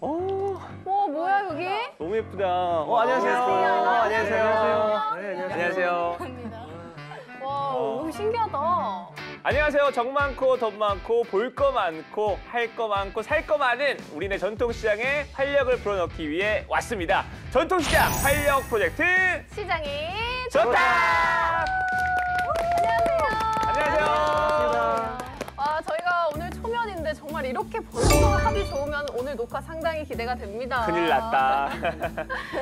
뭐야 여기? 너무 예쁘다. 안녕하세요. 안녕하세요. 네, 안녕하세요. 와, 너무 신기하다. 안녕하세요. 정 많고 돈 많고 볼 거 많고 할 거 많고 살 거 많은 우리네 전통시장에 활력을 불어넣기 위해 왔습니다. 전통시장 활력 프로젝트 시장이 좋다! 안녕하세요. 저희가 오늘 초면인데 정말 이렇게 벌써 합이 좋으면 오늘 녹화 상당히 기대가 됩니다. 큰일 났다.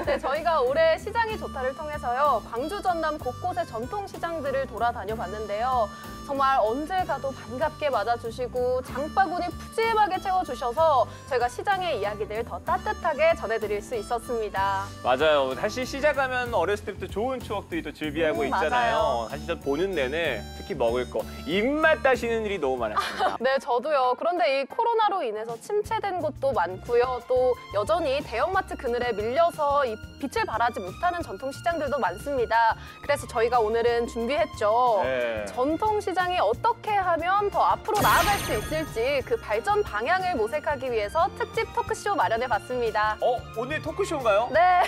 네, 저희가 올해 시장이 좋다를 통해서요. 광주 전남 곳곳의 전통시장들을 돌아다녀 봤는데요. 정말 언제 가도 반갑게 맞아주시고 장바구니 푸짐하게 채워주셔서 저희가 시장의 이야기들 더 따뜻하게 전해드릴 수 있었습니다. 맞아요. 다시 시작하면 어렸을 때부터 좋은 추억들이 또 즐비하고 있잖아요. 맞아요. 사실 저 보는 내내 특히 먹을 거 입맛 따시는 일이 너무 많았습니다. 네, 저도요. 그런데 이 코로나로 인해서 침체된 곳도 많고요. 또 여전히 대형마트 그늘에 밀려서 이 빛을 발하지 못하는 전통시장들도 많습니다. 그래서 저희가 오늘은 준비했죠. 네. 전통시장이 어떻게 하면 더 앞으로 나아갈 수 있을지 그 발전 방향을 모색하기 위해서 특집 토크쇼 마련해봤습니다. 오늘 토크쇼인가요? 네,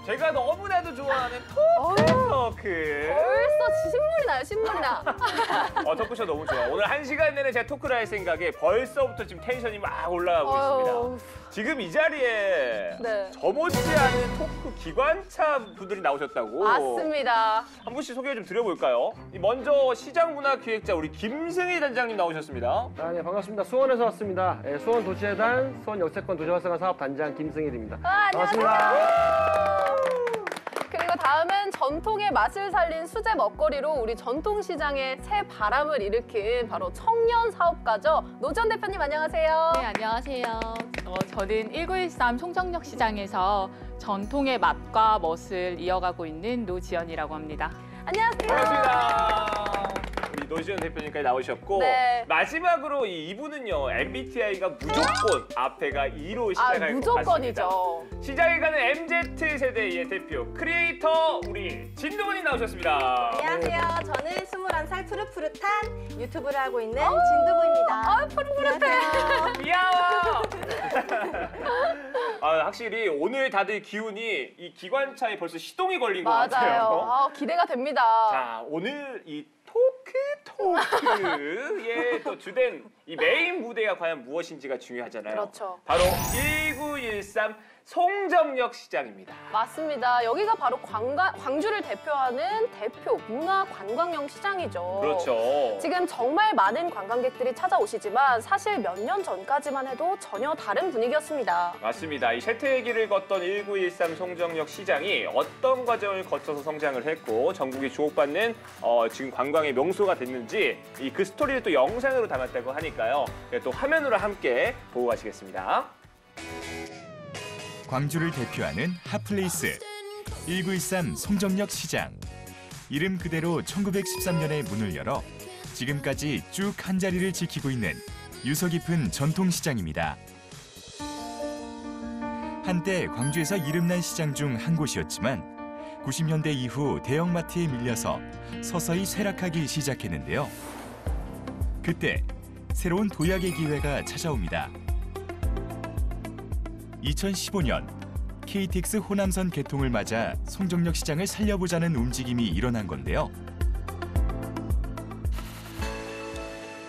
제가 너무나도 좋아하는 토크. 벌써 신물이 나요, 신물이 나. 토크쇼 너무 좋아. 오늘 1시간 내내 제가 토크를 할 생각에 벌써부터 지금 텐션이 막 올라가고 있습니다. 지금 이 자리에 네. 저 못지않은 토크 기관차 분들이 나오셨다고. 맞습니다. 한 분씩 소개 좀 드려볼까요? 먼저 시장문화기획자 우리 김승희 단장님 나오셨습니다. 네, 반갑습니다. 수원에서 왔습니다. 수원도시재단 수원역세권 도시활성화 사업단장 김승일입니다. 반갑습니다. 그리고 다음은 전통의 맛을 살린 수제 먹거리로 우리 전통시장에 새 바람을 일으킨 바로 청년 사업가죠. 노지연 대표님 안녕하세요. 네, 안녕하세요. 저는 1913 송정역 시장에서 전통의 맛과 멋을 이어가고 있는 노지연이라고 합니다. 안녕하세요. 반갑습니다. 우리 노지연 대표님까지 나오셨고 네. 마지막으로 이분은요 MBTI가 무조건 앞에가 2로 시작할 것 같습니다. 무조건이죠. 시장에 가는 MZ세대의 대표 크리에이터 우리 진두분이 나오셨습니다. 안녕하세요. 저는 21살 푸릇푸릇한 유튜브를 하고 있는 진두부입니다. 푸릇푸릇해. 귀여워. 확실히 오늘 다들 기운이 이 기관차에 벌써 시동이 걸린 것 같아요. 맞아요. 기대가 됩니다. 자, 오늘 이 토크의 또 주된 이 메인 무대가 과연 무엇인지가 중요하잖아요. 그렇죠. 바로 1913 송정역 시장입니다. 맞습니다. 여기가 바로 광주를 대표하는 대표 문화관광형 시장이죠. 그렇죠. 지금 정말 많은 관광객들이 찾아오시지만 사실 몇 년 전까지만 해도 전혀 다른 분위기였습니다. 맞습니다. 이 쇠퇴의 길을 걷던 1913 송정역 시장이 어떤 과정을 거쳐서 성장을 했고 전국이 주목받는 지금 관광의 명소가 됐는지 그 스토리를 또 영상으로 담았다고 하니까요. 또 화면으로 함께 보고 가시겠습니다. 광주를 대표하는 핫플레이스 1913 송정역 시장. 이름 그대로 1913년에 문을 열어 지금까지 쭉 한자리를 지키고 있는 유서 깊은 전통시장입니다. 한때 광주에서 이름난 시장 중 한 곳이었지만 90년대 이후 대형마트에 밀려서 서서히 쇠락하기 시작했는데요. 그때 새로운 도약의 기회가 찾아옵니다. 2015년 KTX 호남선 개통을 맞아 송정역 시장을 살려보자는 움직임이 일어난 건데요.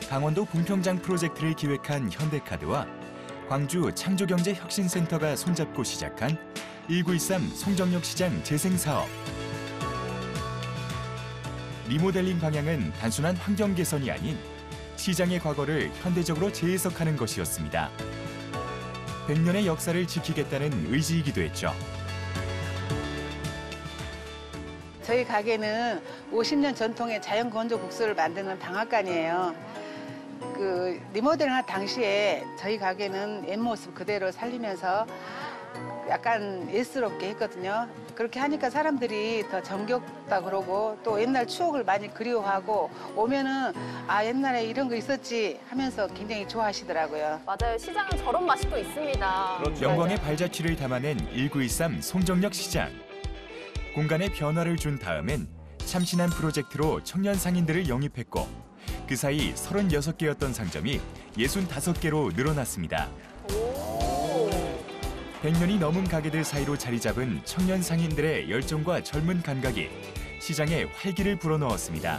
강원도 봉평장 프로젝트를 기획한 현대카드와 광주 창조경제혁신센터가 손잡고 시작한 1913 송정역 시장 재생사업. 리모델링 방향은 단순한 환경 개선이 아닌 시장의 과거를 현대적으로 재해석하는 것이었습니다. 100년의 역사를 지키겠다는 의지이기도 했죠. 저희 가게는 50년 전통의 자연 건조 국수를 만드는 방앗간이에요. 리모델링 할 당시에 저희 가게는 옛 모습 그대로 살리면서 약간 예스럽게 했거든요. 그렇게 하니까 사람들이 더 정겹다 그러고 또 옛날 추억을 많이 그리워하고 오면은 옛날에 이런 거 있었지 하면서 굉장히 좋아하시더라고요. 맞아요. 시장은 저런 맛이 또 있습니다. 그렇죠. 영광의 발자취를 담아낸 1913 송정역 시장. 공간에 변화를 준 다음엔 참신한 프로젝트로 청년 상인들을 영입했고 그 사이 36개였던 상점이 65개로 늘어났습니다. 100년이 넘은 가게들 사이로 자리 잡은 청년 상인들의 열정과 젊은 감각이 시장에 활기를 불어넣었습니다.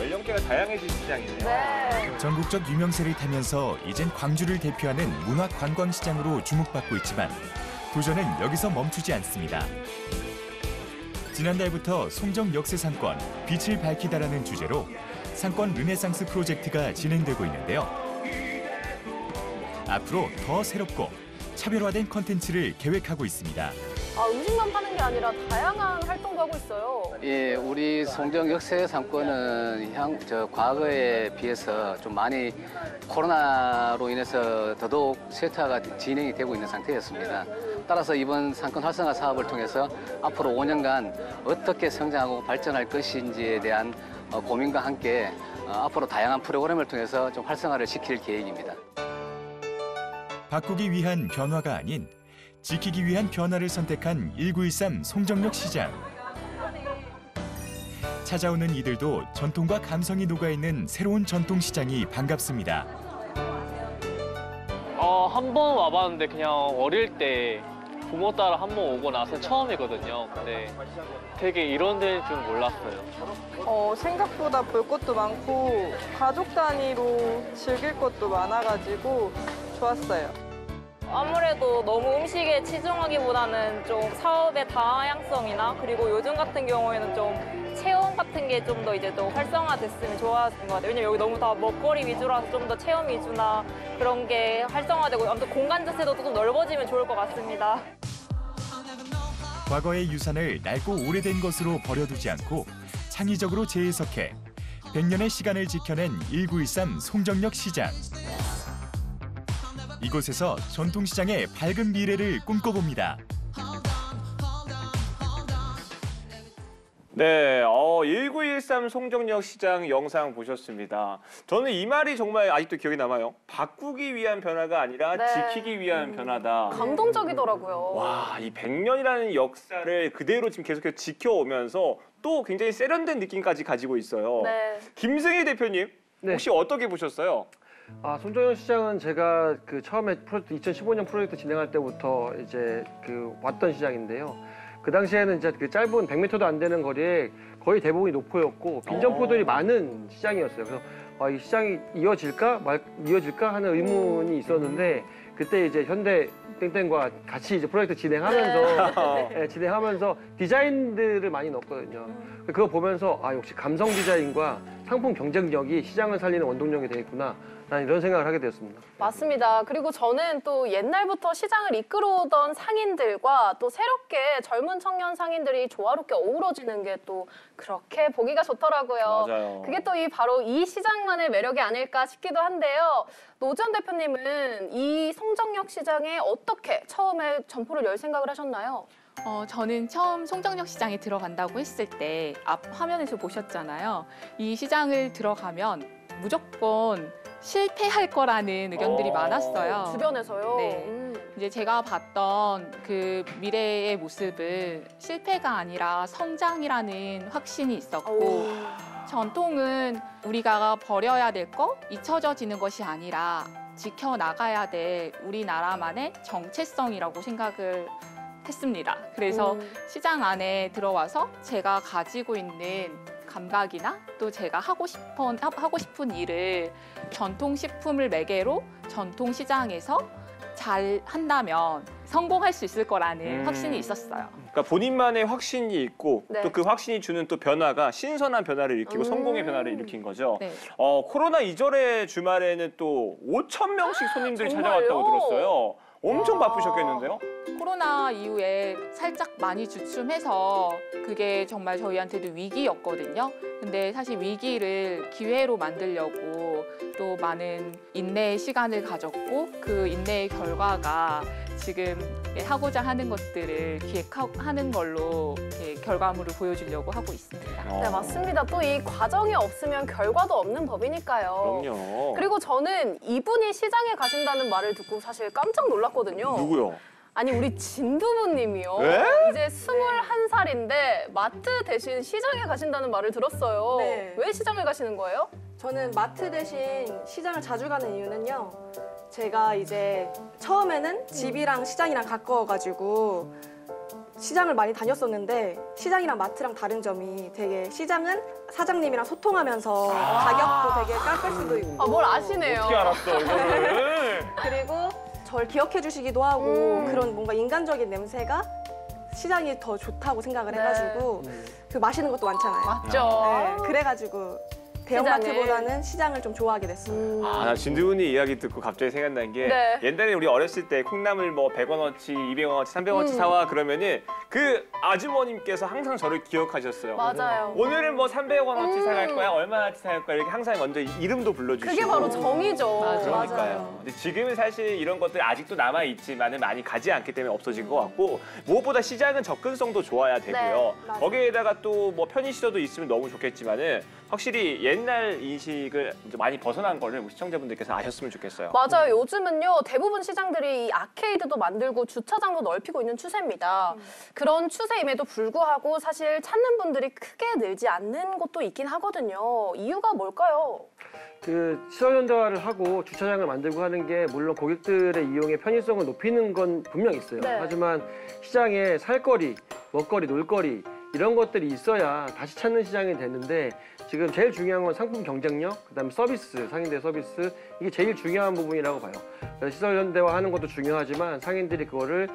연령대가 다양해진 시장이네요. 네. 전국적 유명세를 타면서 이젠 광주를 대표하는 문화관광시장으로 주목받고 있지만 도전은 여기서 멈추지 않습니다. 지난달부터 송정 역세상권 빛을 밝히다라는 주제로 상권 르네상스 프로젝트가 진행되고 있는데요. 앞으로 더 새롭고 차별화된 컨텐츠를 계획하고 있습니다. 음식만 파는 게 아니라 다양한 활동도 하고 있어요. 예, 우리 송정 역세 상권은 과거에 비해서 좀 많이 코로나로 인해서 더더욱 쇠퇴가 진행이 되고 있는 상태였습니다. 따라서 이번 상권 활성화 사업을 통해서 앞으로 5년간 어떻게 성장하고 발전할 것인지에 대한 고민과 함께 앞으로 다양한 프로그램을 통해서 좀 활성화를 시킬 계획입니다. 바꾸기 위한 변화가 아닌 지키기 위한 변화를 선택한 1913 송정역 시장. 찾아오는 이들도 전통과 감성이 녹아있는 새로운 전통시장이 반갑습니다. 한 번 와봤는데 그냥 어릴 때 부모 따라 한 번 오고 나서 처음이거든요. 근데 되게 이런 데인 줄 몰랐어요. 생각보다 볼 것도 많고 가족 단위로 즐길 것도 많아가지고 좋았어요. 아무래도 너무 음식에 치중하기보다는 좀 사업의 다양성이나 그리고 요즘 같은 경우에는 좀 체험 같은 게 좀 더 이제 또 활성화됐으면 좋았을 것 같아요. 왜냐면 여기 너무 다 먹거리 위주라서 좀 더 체험 위주나 그런 게 활성화되고 아무튼 공간 자체도 좀 넓어지면 좋을 것 같습니다. 과거의 유산을 낡고 오래된 것으로 버려두지 않고 창의적으로 재해석해 100년의 시간을 지켜낸 1913 송정역 시장. 이곳에서 전통시장의 밝은 미래를 꿈꿔봅니다. 네, 1913 송정역 시장 영상 보셨습니다. 저는 이 말이 정말 아직도 기억이 남아요. 바꾸기 위한 변화가 아니라 네. 지키기 위한 변화다. 감동적이더라고요. 와, 이 100년이라는 역사를 그대로 지금 계속해서 지켜오면서 또 굉장히 세련된 느낌까지 가지고 있어요. 네. 김승희 대표님, 혹시 어떻게 보셨어요? 송정역 시장은 제가 처음에 2015년 프로젝트 진행할 때부터 이제 왔던 시장인데요. 그 당시에는 이제 짧은 100m도 안 되는 거리에 거의 대부분이 노포였고 빈점포들이 많은 시장이었어요. 그래서 이 시장이 이어질까 하는 의문이 있었는데 그때 이제 현대 땡땡과 같이 이제 프로젝트 진행하면서 디자인들을 많이 넣었거든요. 그거 보면서 역시 감성 디자인과 상품 경쟁력이 시장을 살리는 원동력이 되겠구나. 난 이런 생각을 하게 되었습니다. 맞습니다. 그리고 저는 또 옛날부터 시장을 이끌어오던 상인들과 또 새롭게 젊은 청년 상인들이 조화롭게 어우러지는 게 또 그렇게 보기가 좋더라고요. 맞아요. 그게 또 바로 이 시장만의 매력이 아닐까 싶기도 한데요. 노지연 대표님은 이 송정역 시장에 어떻게 처음에 점포를 열 생각을 하셨나요? 저는 처음 송정역 시장에 들어간다고 했을 때 앞 화면에서 보셨잖아요. 이 시장을 들어가면 무조건 실패할 거라는 의견들이 많았어요. 주변에서요? 네. 이제 제가 봤던 그 미래의 모습은 실패가 아니라 성장이라는 확신이 있었고 전통은 우리가 버려야 될 거, 잊혀져지는 것이 아니라 지켜나가야 될 우리나라만의 정체성이라고 생각을 했습니다. 그래서 시장 안에 들어와서 제가 가지고 있는 감각이나 또 제가 하고 싶은 일을 전통식품을 매개로 전통시장에서 잘 한다면 성공할 수 있을 거라는 확신이 있었어요. 그러니까 본인만의 확신이 있고 네. 또 그 확신이 주는 또 변화가 신선한 변화를 일으키고 성공의 변화를 일으킨 거죠. 네. 코로나 이전의 주말에는 또 5,000명씩 손님들이 정말요? 찾아왔다고 들었어요. 엄청 바쁘셨겠는데요? 코로나 이후에 살짝 많이 주춤해서 그게 정말 저희한테도 위기였거든요. 근데 사실 위기를 기회로 만들려고 또 많은 인내의 시간을 가졌고 그 인내의 결과가 지금 하고자 하는 것들을 기획하는 걸로 결과물을 보여주려고 하고 있습니다. 네, 맞습니다. 또 이 과정이 없으면 결과도 없는 법이니까요. 그럼요. 그리고 저는 이분이 시장에 가신다는 말을 듣고 사실 깜짝 놀랐거든요. 누구요? 아니 우리 진두부님이요. 네? 이제 21살인데 마트 대신 시장에 가신다는 말을 들었어요. 네. 왜 시장을 가시는 거예요? 저는 마트 대신 시장을 자주 가는 이유는요. 제가 이제 처음에는 집이랑 시장이랑 가까워가지고 시장을 많이 다녔었는데 시장이랑 마트랑 다른 점이 되게 시장은 사장님이랑 소통하면서 가격도 되게 깎을 수도 있고 뭘 아시네요. 어떻게 알았어, 이거를. 그리고 저를 기억해 주시기도 하고 그런 뭔가 인간적인 냄새가 시장이 더 좋다고 생각을 해가지고 그 마시는 것도 많잖아요. 맞죠. 네, 그래가지고 대형마트보다는 시장을 좀 좋아하게 됐어요. 나 진두분이 이야기 듣고 갑자기 생각난 게 네. 옛날에 우리 어렸을 때 콩나물 뭐 100원어치, 200원어치, 300원어치 사와 그러면은 그 아주머님께서 항상 저를 기억하셨어요. 맞아요. 오늘은 뭐 300원어치 사갈 거야, 얼마나치 사갈 거야 이렇게 항상 먼저 이름도 불러주시고. 그게 바로 정이죠. 그러니까요. 근데 지금은 사실 이런 것들이 아직도 남아 있지만은 많이 가지 않기 때문에 없어진 것 같고 무엇보다 시장은 접근성도 좋아야 되고요. 네, 맞아요. 거기에다가 또 뭐 편의시설도 있으면 너무 좋겠지만은 확실히 옛날 인식을 이제 많이 벗어난 거를 우리 시청자분들께서 아셨으면 좋겠어요. 맞아요. 요즘은요 대부분 시장들이 이 아케이드도 만들고 주차장도 넓히고 있는 추세입니다. 그런 추세임에도 불구하고 사실 찾는 분들이 크게 늘지 않는 곳도 있긴 하거든요. 이유가 뭘까요? 그 시설 현대화를 하고 주차장을 만들고 하는 게 물론 고객들의 이용의 편의성을 높이는 건 분명 있어요. 네. 하지만 시장에 살거리, 먹거리, 놀거리 이런 것들이 있어야 다시 찾는 시장이 되는데 지금 제일 중요한 건 상품 경쟁력, 그다음에 서비스, 상인들의 서비스 이게 제일 중요한 부분이라고 봐요. 그래서 시설 현대화하는 것도 중요하지만 상인들이 그거를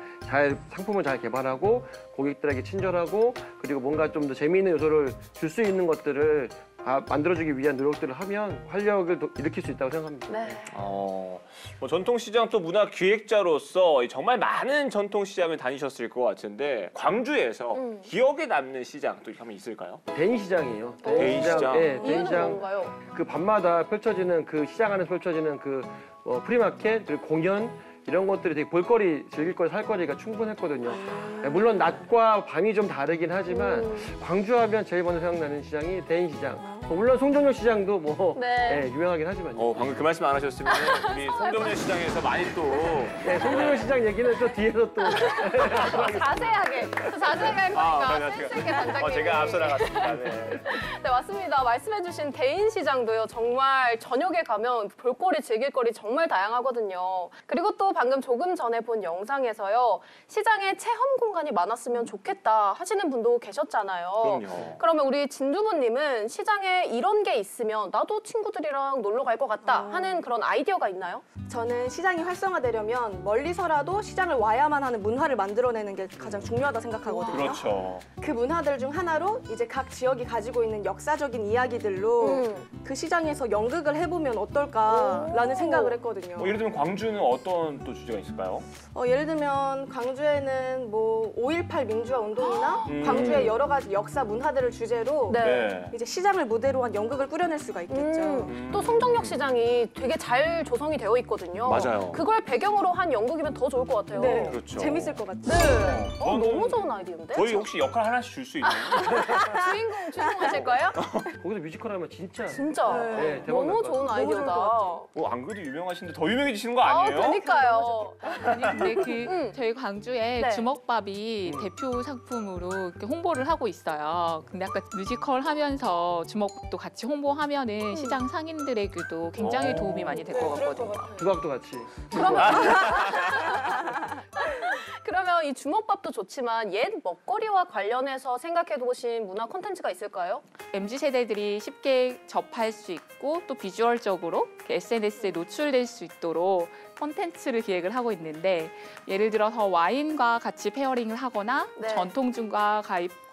상품을 잘 개발하고 고객들에게 친절하고 그리고 뭔가 좀 더 재미있는 요소를 줄 수 있는 것들을 만들어주기 위한 노력들을 하면 활력을 일으킬 수 있다고 생각합니다. 네. 뭐 전통시장 또 문화기획자로서 정말 많은 전통시장을 다니셨을 것 같은데 광주에서 기억에 남는 시장 또 한번 있을까요? 대인시장이에요. 대인시장. 네, 이유는 대인시장. 뭔가요? 그 밤마다 펼쳐지는 그 시장 안에서 펼쳐지는 그 프리마켓 그리고 공연 이런 것들이 되게 볼거리, 즐길거리, 살거리가 충분했거든요. 네, 물론 낮과 밤이 좀 다르긴 하지만 광주하면 제일 먼저 생각나는 시장이 대인시장. 물론 송정역 시장도 뭐 네. 유명하긴 하지만요. 방금 그 말씀 안 하셨으면 우리 송정면 시장에서 많이 또 네, 송정역 시장 얘기는 또 뒤에서 또 자세하게 할 거니까 센스 있게 단장님. 제가 앞서 나갔습니다. 네. 네, 맞습니다. 말씀해주신 대인시장도요. 정말 저녁에 가면 볼거리, 즐길거리 정말 다양하거든요. 그리고 또 방금 조금 전에 본 영상에서요. 시장에 체험 공간이 많았으면 좋겠다 하시는 분도 계셨잖아요. 그럼요. 그러면 우리 진두부님은 시장에 이런 게 있으면 나도 친구들이랑 놀러 갈 것 같다 하는 그런 아이디어가 있나요? 저는 시장이 활성화되려면 멀리서라도 시장을 와야만 하는 문화를 만들어내는 게 가장 중요하다 생각하거든요. 그렇죠. 그 문화들 중 하나로 이제 각 지역이 가지고 있는 역사적인 이야기들로 그 시장에서 연극을 해보면 어떨까라는 생각을 했거든요. 예를 들면 광주는 어떤 또 주제가 있을까요? 예를 들면 광주에는 뭐 5.18 민주화 운동이나 광주의 여러 가지 역사 문화들을 주제로 네. 이제 시장을 무대로 한 연극을 꾸려낼 수가 있겠죠. 또 송정역 시장이 되게 잘 조성이 되어 있거든요. 맞아요. 그걸 배경으로 한 연극이면 더 좋을 것 같아요. 네, 그렇죠. 재밌을 것 같아요. 네. 저는 너무 좋은 아이디어인데? 저희 혹시 역할 하나씩 줄 수 있나요? 주인공 하실 거예요? 거기서 뮤지컬 하면 진짜 진짜 네, 대박 너무 날 것 좋은 같아요. 아이디어다. 안 그래도 유명하신데 더 유명해지시는 거 아니에요? 그러니까요. 아니 근데 저희 광주에 네. 주먹밥이 대표 상품으로 이렇게 홍보를 하고 있어요. 근데 아까 뮤지컬 하면서 주먹도 같이 홍보하면은 시장 상인들에게도 굉장히 도움이 많이 될 것 같거든요. 국악도 같이. 그러면 이 주먹밥도 좋지만 옛 먹거리와 관련해서 생각해보신 문화 콘텐츠가 있을까요? MZ 세대들이 쉽게 접할 수 있고 또 비주얼적으로 SNS에 노출될 수 있도록 콘텐츠를 기획을 하고 있는데 예를 들어서 와인과 같이 페어링을 하거나 네. 전통주과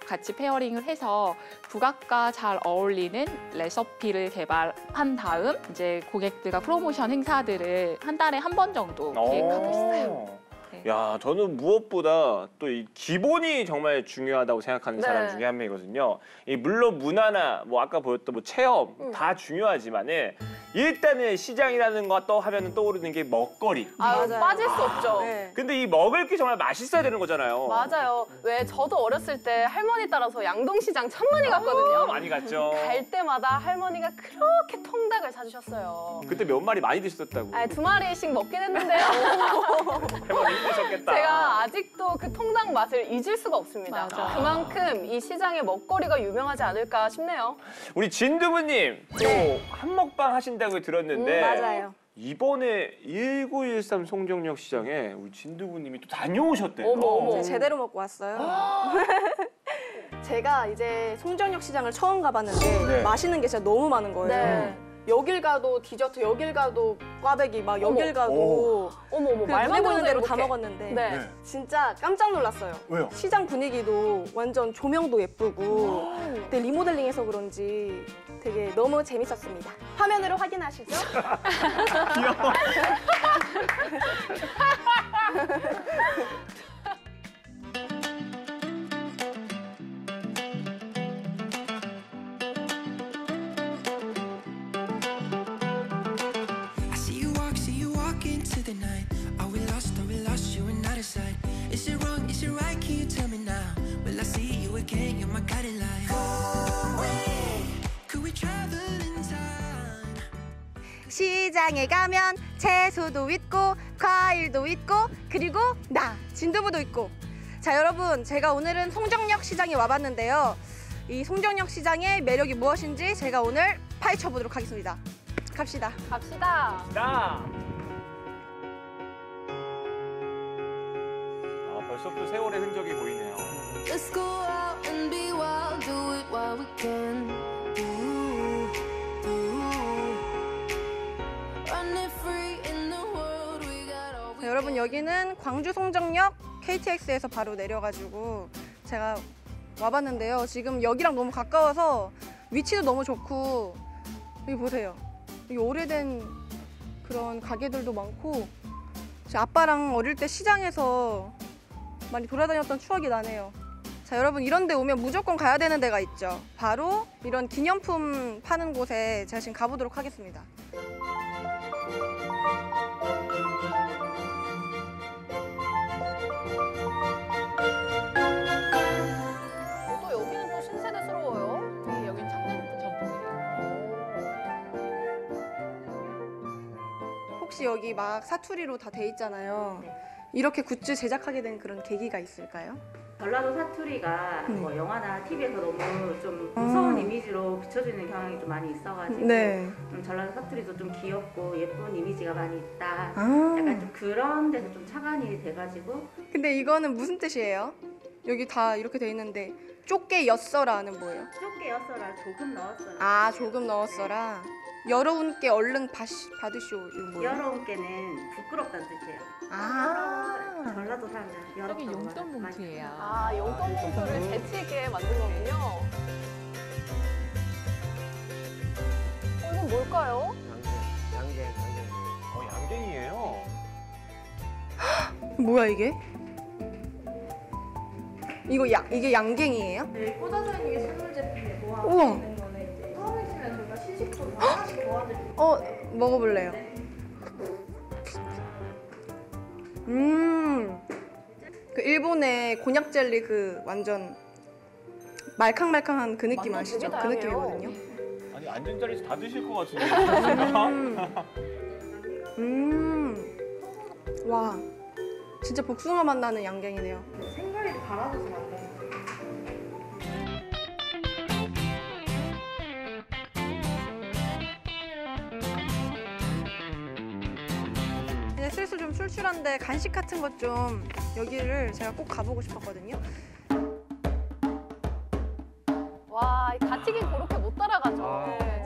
같이 페어링을 해서 국악과 잘 어울리는 레시피를 개발한 다음 이제 고객들과 프로모션 행사들을 한 달에 한 번 정도 기획하고 있어요. 네. 야, 저는 무엇보다 또 이 기본이 정말 중요하다고 생각하는 네. 사람 중에 한 명이거든요. 물론 문화나 뭐 아까 보였던 뭐 체험 다 중요하지만은 일단은 시장이라는 거 또 하면은 떠오르는 게 먹거리. 맞아요. 빠질 수 없죠. 네. 근데 이 먹을 게 정말 맛있어야 되는 거잖아요. 맞아요. 왜 저도 어렸을 때 할머니 따라서 양동시장 참 많이 갔거든요. 많이 갔죠. 갈 때마다 할머니가 그렇게 통닭을 사주셨어요. 그때 몇 마리 많이 드셨다고. 2마리씩 먹긴 했는데요. 할머니 힘드셨겠다. 제가 아직도 그 통닭 맛을 잊을 수가 없습니다. 맞아. 그만큼 이 시장의 먹거리가 유명하지 않을까 싶네요. 우리 진두부님 또 한먹방 하신다고 들었는데 맞아요. 이번에 1913 송정역 시장에 우리 진두부님이 또 다녀오셨대요. 제가 제대로 먹고 왔어요. 제가 이제 송정역 시장을 처음 가봤는데 네. 맛있는 게 진짜 너무 많은 거예요. 네. 여길 가도 디저트, 여길 가도 꽈배기, 막 여길 가도 어머, 그 말만 눈에 보이는 대로 들어도 다 행복해. 먹었는데 네. 진짜 깜짝 놀랐어요. 왜요? 시장 분위기도 완전 조명도 예쁘고 근데 리모델링해서 그런지 되게 너무 재밌었습니다. 화면으로 확인하시죠? 귀여워. I see you walk into the night. Are we lost, you and out of sight? Is it wrong, is it right, can you tell me now? Will I see you again, you're my guiding light. Could we travel in time? 시장에 가면 채소도 있고 과일도 있고 그리고 나 진두부도 있고. 자 여러분, 제가 오늘은 송정역 시장에 와봤는데요. 이 송정역 시장의 매력이 무엇인지 제가 오늘 파헤쳐 보도록 하겠습니다. 갑시다. 갑시다. 나. 벌써부터 세월의 흔적이 보이네요. Let's go out and be wild, do it while we can. Run it free in the world, we got all we 자, 여러분 여기는 광주 송정역 KTX에서 바로 내려가지고 제가 와봤는데요. 지금 여기랑 너무 가까워서 위치도 너무 좋고 여기 보세요. 여기 오래된 그런 가게들도 많고 제 아빠랑 어릴 때 시장에서 많이 돌아다녔던 추억이 나네요. 자 여러분, 이런 데 오면 무조건 가야 되는 데가 있죠. 바로 이런 기념품 파는 곳에 제가 지금 가보도록 하겠습니다. 또 여기는 또 신세대스러워요. 네, 여긴 청년 전통이에요. 혹시 여기 막 사투리로 다 돼 있잖아요. 이렇게 굿즈 제작하게 된 그런 계기가 있을까요? 전라도 사투리가 네. 뭐 영화나 TV에서 너무 좀 무서운 이미지로 비춰지는 경향이 좀 많이 있어가지고 네. 전라도 사투리도 좀 귀엽고 예쁜 이미지가 많이 있다. 아. 약간 좀 그런 데서 좀 착안이 돼가지고. 근데 이거는 무슨 뜻이에요? 여기 다 이렇게 돼 있는데 좁게 엿서라는 뭐예요? 좁게 엿서라 조금 넣었어라. 아, 조금 넣었어라. 여러분께 얼른 받으시오. 이거 뭐예요? 여러분께는 부끄럽다는 뜻이에요. 아. 전라도 사람들 여기 여러분 용돈 봉투예요. 아, 용돈 봉투를 재치 있게 만든 거군요. 이건 뭘까요? 양갱. 양갱이에요. 뭐야 이게? 이게 양갱이에요? 네, 꽂아져 있는 게 선물 제품이고 하고 우와. 있는 거는 이제 처음이시면 저희가 시식도 하나씩 도와드릴게요. 먹어볼래요. 그 일본의 곤약 젤리 그 완전 말캉말캉한 그 느낌 맛도 아시죠? 되게 그 다양해요. 느낌이거든요. 아니 앉은 자리에서 다 드실 것 같은데. 와, 진짜 복숭아 맛 나는 양갱이네요. 생과일도 갈아줘서 만든 거예요. 이제 슬슬 좀 출출한데 간식 같은 것 좀 여기를 제가 꼭 가보고 싶었거든요. 와, 이 가치긴 그렇게 못 따라가죠. 아. 네.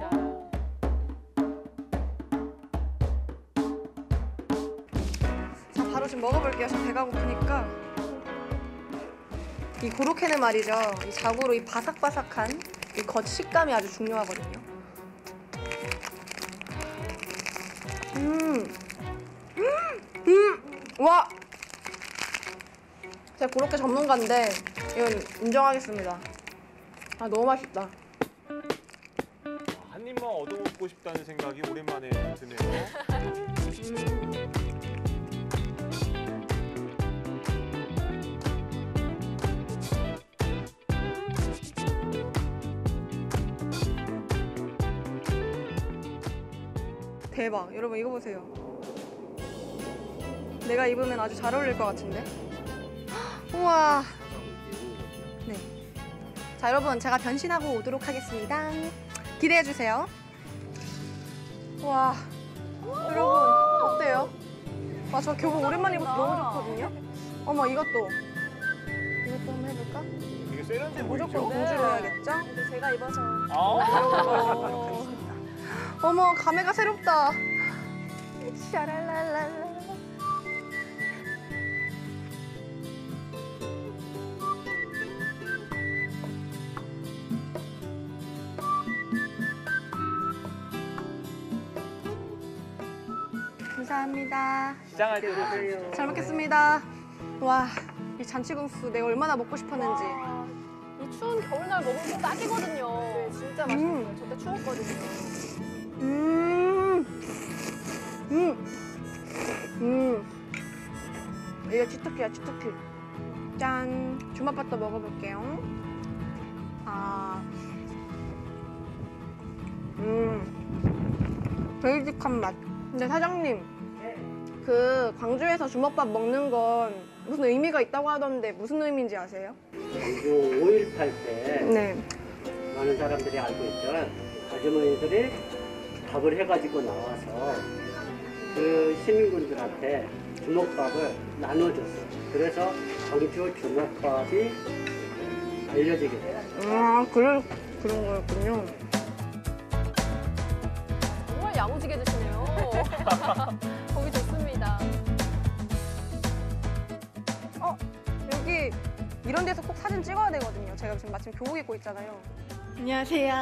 자, 바로 지금 먹어볼게요. 지금 배가 고프니까. 이 고로케는 말이죠. 이 자고로 이 바삭바삭한 이 겉 식감이 아주 중요하거든요. 와! 제가 고로케 전문가인데 이건 인정하겠습니다. 아, 너무 맛있다. 한 입만 얻어먹고 싶다는 생각이 오랜만에 드네요. 대박. 여러분 이거 보세요. 내가 입으면 아주 잘 어울릴 것 같은데? 우와. 네. 자, 여러분 제가 변신하고 오도록 하겠습니다. 기대해 주세요. 와, 여러분 어때요? 와, 저 교복 오랜만에 입어서 너무 좋거든요. 어머, 이것도 한번 해볼까? 되게 세련돼 무조건 보이죠? 공주로 해야겠죠? 근데 제가 입어서 아. 어머, 감회가 새롭다. 샤랄랄랄라. 감사합니다. 시장할 때 드세요. 잘 먹겠습니다. 와, 이 잔치국수 내가 얼마나 먹고 싶었는지. 이 추운 겨울날 먹으면 딱이거든요. 네, 진짜 맛있어요. 저때 추웠거든요. 이게 치트키야, 치트키. 짠. 주먹밥도 먹어볼게요. 베이직한 맛. 근데 사장님, 그 광주에서 주먹밥 먹는 건 무슨 의미가 있다고 하던데 무슨 의미인지 아세요? 광주 5.18 때 네. 많은 사람들이 알고 있죠. 아주머니들이 밥을 해가지고 나와서 그 시민분들한테 주먹밥을 나눠줬어요. 그래서 광주 주먹밥이 알려지게 돼요. 그런 거였군요. 정말 야무지게 드시네요. 보기 좋습니다. 여기 이런 데서 꼭 사진 찍어야 되거든요. 제가 지금 마침 교복 입고 있잖아요. 안녕하세요.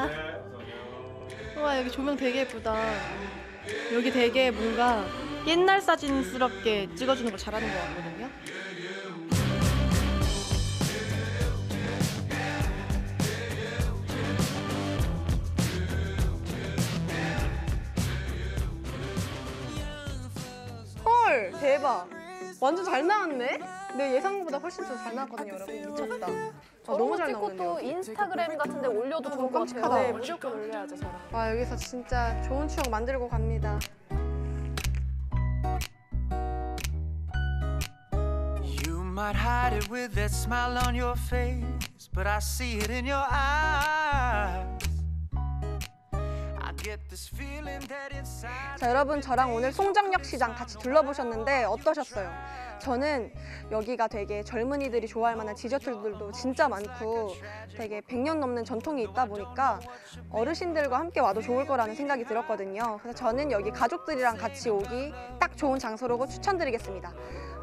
와, 여기 조명 되게 예쁘다. 여기 되게 뭔가 옛날 사진스럽게 찍어주는 걸 잘하는 것 같거든요. 헐, 대박. 완전 잘 나왔네? 내 예상보다 훨씬 더 잘 나왔거든요, 여러분. 미쳤다. 너무 잘 찍고 나오네요. 또 인스타그램 같은 데 올려도 좋을 것 깜찍하다. 같아요. 네, 무조건 올려야죠, 저랑. 와, 여기서 진짜 좋은 추억 만들고 갑니다. You might hide it with that smile on your face, but I see it in your eyes. I get this feeling that inside. 자, 여러분, 저랑 오늘 송정역 시장 같이 둘러보셨는데 어떠셨어요? 저는 여기가 되게 젊은이들이 좋아할 만한 디저트들도 진짜 많고 되게 100년 넘는 전통이 있다 보니까 어르신들과 함께 와도 좋을 거라는 생각이 들었거든요. 그래서 저는 여기 가족들이랑 같이 오기 딱 좋은 장소라고 추천드리겠습니다.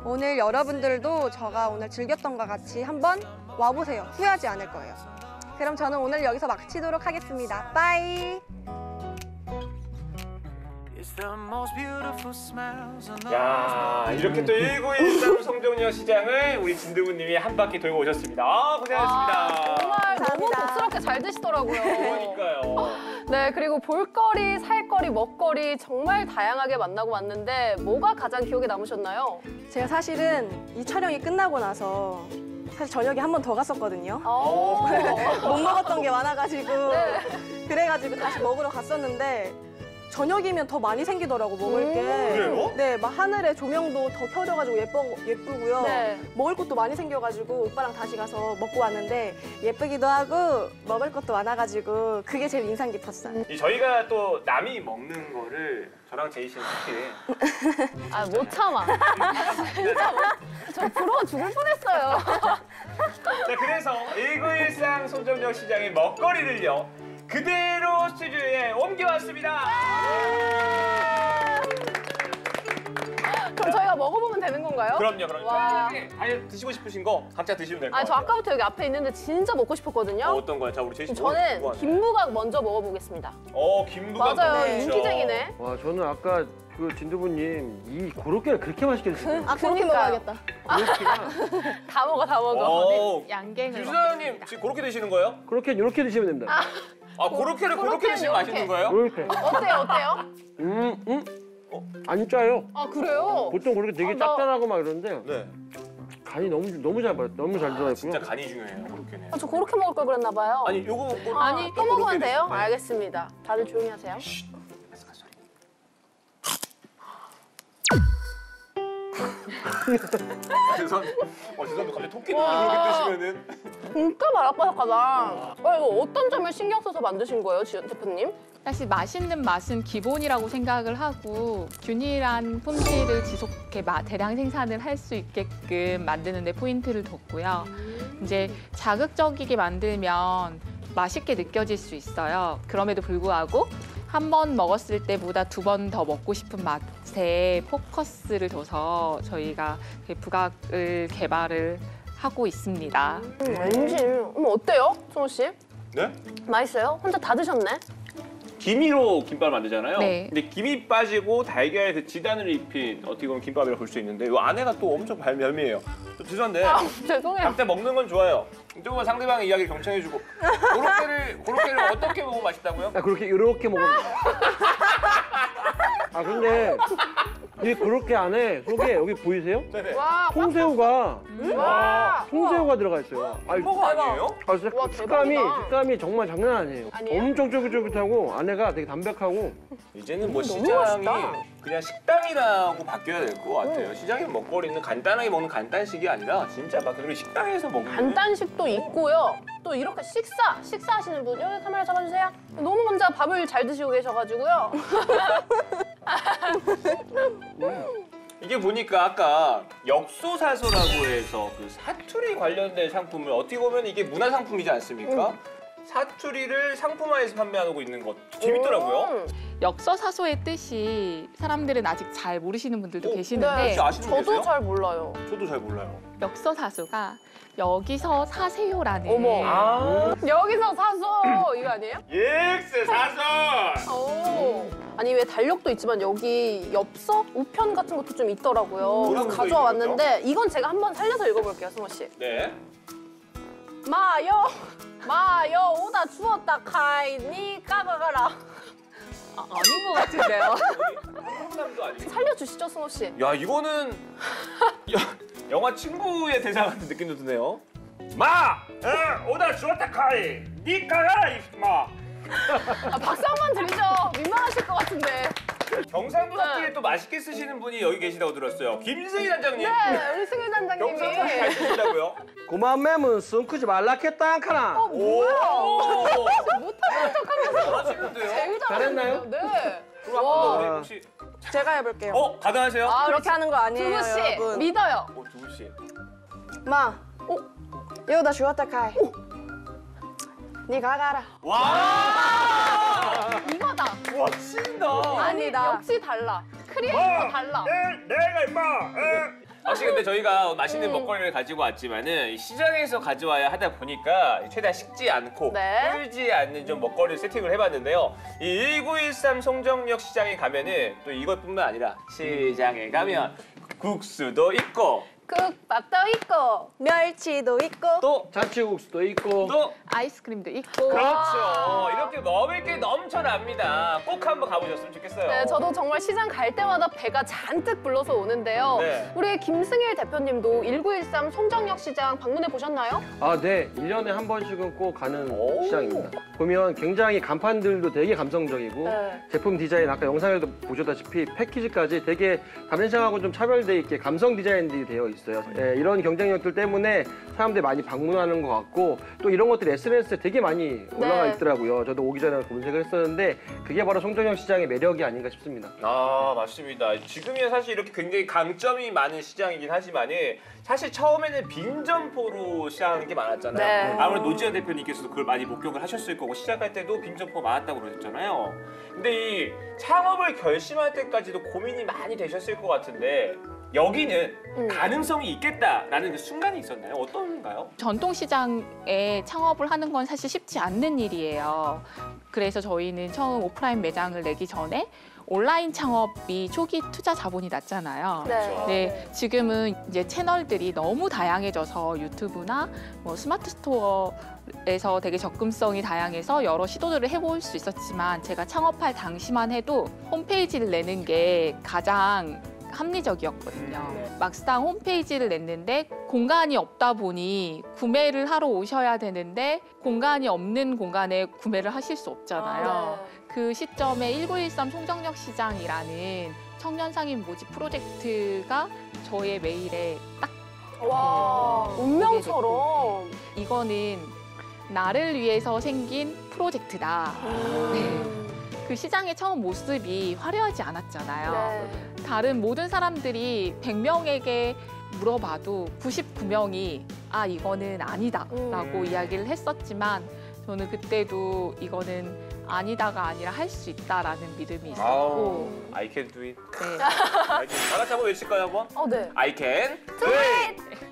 오늘 여러분들도 제가 오늘 즐겼던 것 같이 한번 와보세요. 후회하지 않을 거예요. 그럼 저는 오늘 여기서 마치도록 하겠습니다. 빠이! It's the most beautiful smiles on the 야, 이렇게 또 1913 송정역 시장을 우리 진두부님이 한 바퀴 돌고 오셨습니다. 고생하셨습니다. 정말 너무 복스럽게 잘 드시더라고요. 그러니까요. 네, 그리고 볼거리, 살거리, 먹거리 정말 다양하게 만나고 왔는데 뭐가 가장 기억에 남으셨나요? 제가 사실은 이 촬영이 끝나고 나서 사실 저녁에 한 번 더 갔었거든요. 못 먹었던 게 많아가지고 그래가지고 다시 먹으러 갔었는데 저녁이면 더 많이 생기더라고, 먹을 게. 그래요? 네, 막 하늘에 조명도 더 켜져가지고 예쁘고요. 네. 먹을 것도 많이 생겨가지고 오빠랑 다시 가서 먹고 왔는데 예쁘기도 하고 먹을 것도 많아가지고 그게 제일 인상 깊었어요. 저희가 또 남이 먹는 거를 저랑 제이 씨는 특히 아, 못 참아. 진짜 저 부러워 죽을 뻔했어요. 자, 그래서 1913 송정역 시장의 먹거리를요 그대로 스튜디오에 옮겨왔습니다. 그럼 저희가 먹어보면 되는 건가요? 그럼요. 와. 아니, 드시고 싶으신 거 각자 드시면 될 것 아, 저 같아요. 아까부터 여기 앞에 있는데 진짜 먹고 싶었거든요. 어떤 거요? 자, 우리 제이 씨. 저는 김부각 먼저 먹어보겠습니다. 김부각. 맞아요. 먹으셨죠? 인기쟁이네. 와, 저는 아까 그 진두부님 이 고로케를 그렇게 맛있게 드시더라고요. 아, 그렇게 먹어야겠다. 다 먹어, 다 먹어. 오, 양갱을 김 사장님 지금 그렇게 드시는 거예요? 그렇게 이렇게 드시면 됩니다. 고로케를 그렇게 드시면 맛있는 거예요? 이렇게. 어때요? 안 짜요. 아, 그래요? 보통 그렇게 되게 짭짤하고 막 이러는데 네. 간이 너무 잘 맞아요. 너무 잘 들어있고요. 진짜 간이 중요해요, 고로케는. 아, 저 그렇게 먹을 걸 그랬나 봐요. 아니, 요거 먹고 아니, 또 먹으면 고로케 돼요? 드세요. 네. 알겠습니다. 다들 조용히 하세요. 죄송합니다. 갑자기 토끼를 그렇게 뜨시면은. 진짜 바삭바삭하다. 이거 어떤 점을 신경 써서 만드신 거예요, 지연 대표님? 사실 맛있는 맛은 기본이라고 생각을 하고 균일한 품질을 지속해 대량 생산을 할 수 있게끔 만드는 데 포인트를 뒀고요. 이제 자극적이게 만들면 맛있게 느껴질 수 있어요. 그럼에도 불구하고 한 번 먹었을 때보다 2번 더 먹고 싶은 맛에 포커스를 둬서 저희가 부각을 개발을 하고 있습니다. 왠지. 어때요, 승호 씨? 네? 맛있어요? 혼자 다 드셨네? 김이로 김밥을 만들잖아요. 네. 근데 김이 빠지고 달걀에 그 지단을 입힌 어떻게 보면 김밥이라고 볼 수 있는데 이 안에가 또 엄청 별미예요. 좀 죄송한데 죄송해요. 각자 먹는 건 좋아요. 조금만 상대방의 이야기를 경청해주고 고로케를 어떻게 먹으면 맛있다고요? 그렇게 이렇게 먹으면 돼요. 근데 이 그렇게 안에 속에 여기 보이세요? 네네. 와, 통새우가 와. 통새우가 들어가 있어요. 햄버거 아니에요? 진짜 와, 식감이 정말 장난 아니에요. 아니에요? 엄청 쫄깃쫄깃하고 안에가 되게 담백하고 이제는 뭐 너무 시장이 맛있다. 그냥 식당이라고 바뀌어야 될 것 같아요. 시장의 먹거리는 간단하게 먹는 간단식이 아니라 진짜 막 그리고 식당에서 먹는 간단식도 있고요. 또 이렇게 식사하시는 분 여기 카메라 잡아주세요. 너무 혼자 밥을 잘 드시고 계셔가지고요. 이게 보니까 아까 역소사소라고 해서 그 사투리 관련된 상품을 어떻게 보면 이게 문화상품이지 않습니까? 사투리를 상품화해서 판매하고 있는 것 재밌더라고요. 역서사소의 뜻이 사람들은 아직 잘 모르시는 분들도 네, 계시는데 혹시 아시는 분 저도 계세요? 잘 몰라요. 저도 잘 몰라요. 역서사소가 여기서 사세요라는 어머. 여기서 사소 이거 아니에요? 역소사소! 오. 아니 왜 달력도 있지만 여기 엽서, 우편 같은 것도 좀 있더라고요. 뭐라고 그래서 써 가져와 있는 거죠? 왔는데 이건 제가 한번 살려서 읽어볼게요, 승호 씨. 네. 마요 오다 주웠다 카이 니 까가가라. 아닌 것 같은데요. 프로그램도 아니고. 살려주시죠, 승호 씨. 야 이거는 영화 친구의 대사 같은 느낌도 드네요. 오다 주었다 카이 니 까가라 이마. 박수 한 번 드리죠. 민망하실 것 같은데. 경상도 사투리 또 맛있게 쓰시는 분이 여기 계시다고 들었어요. 김승희 단장님. 네, 우리 승희 단장님이. 경상도 사투리 잘 쓰신다고요? 고만 매면 숨 크지 말라겠다 안카나. 뭐야? 못하는 척하면서 잘하시는데요? 제일 잘했나요? 네. 그럼 와. 한번 더 우리 혹시 제가 해볼게요. 가능하세요? 그렇게 하는 거 아니에요, 두부 씨 여러분. 믿어요. 두부 씨. 마, 여기다 주웠다 카이. 니 가가라. 와! 이거다. 와 친다. 아니다. 역시 달라. 크리에이터 달라. 내가 임마. 확실히 근데 저희가 맛있는 먹거리를 가지고 왔지만은 시장에서 가져와야 하다 보니까 최대한 식지 않고 네. 불지 않는 좀 먹거리를 세팅을 해봤는데요. 이 1913 송정역 시장에 가면은 또 이것뿐만 아니라 시장에 가면 국수도 있고 국밥도 있고 멸치도 있고 또 잔치국수도 있고 또 아이스크림도 있고. 그렇죠. 이렇게 먹을 게 넘쳐납니다. 꼭 한번 가보셨으면 좋겠어요. 네, 저도 정말 시장 갈 때마다 배가 잔뜩 불러서 오는데요. 네. 우리 김승일 대표님도 1913 송정역 시장 방문해 보셨나요? 네. 1년에 한 번씩은 꼭 가는 오. 시장입니다. 보면 굉장히 간판들도 되게 감성적이고 네. 제품 디자인 아까 영상에도 보셨다시피 패키지까지 되게 다른 시장하고 좀 차별돼 있게 감성 디자인들이 되어 있어요. 이런 경쟁력들 때문에 사람들이 많이 방문하는 것 같고 또 이런 것들이 SNS에 되게 많이 올라가 네. 있더라고요. 저도 오기 전에 검색을 했었는데 그게 바로 송정역 시장의 매력이 아닌가 싶습니다. 맞습니다. 지금이 사실 이렇게 굉장히 강점이 많은 시장이긴 하지만은 사실 처음에는 빈점포로 시작하는 게 많았잖아요. 네. 아무래도 노지현 대표님께서도 그걸 많이 목격을 하셨을 거고 시작할 때도 빈점포가 많았다고 그러셨잖아요. 근데 이 창업을 결심할 때까지도 고민이 많이 되셨을 것 같은데 여기는 가능성이 있겠다라는 그 순간이 있었나요? 어떤가요? 전통시장에 창업을 하는 건 사실 쉽지 않는 일이에요. 그래서 저희는 처음 오프라인 매장을 내기 전에 온라인 창업이 초기 투자 자본이 낮잖아요. 네. 네, 지금은 이제 채널들이 너무 다양해져서 유튜브나 뭐 스마트 스토어에서 되게 접근성이 다양해서 여러 시도들을 해볼 수 있었지만 제가 창업할 당시만 해도 홈페이지를 내는 게 가장 합리적이었거든요. 막상 홈페이지를 냈는데 공간이 없다 보니 구매를 하러 오셔야 되는데 공간이 없는 공간에 구매를 하실 수 없잖아요. 그 시점에 1913 송정역 시장이라는 청년 상인 모집 프로젝트가 저의 메일에 딱 와, 운명처럼. 이거는 나를 위해서 생긴 프로젝트다. 네. 그 시장의 처음 모습이 화려하지 않았잖아요. 네. 다른 모든 사람들이 100명에게 물어봐도 99명이 아 이거는 아니다라고 이야기를 했었지만 저는 그때도 이거는 아니다가 아니라 할 수 있다라는 믿음이 있었고 I can do it. 네. 다 같이 한번 외칠까요, 한번? 네. I can do it!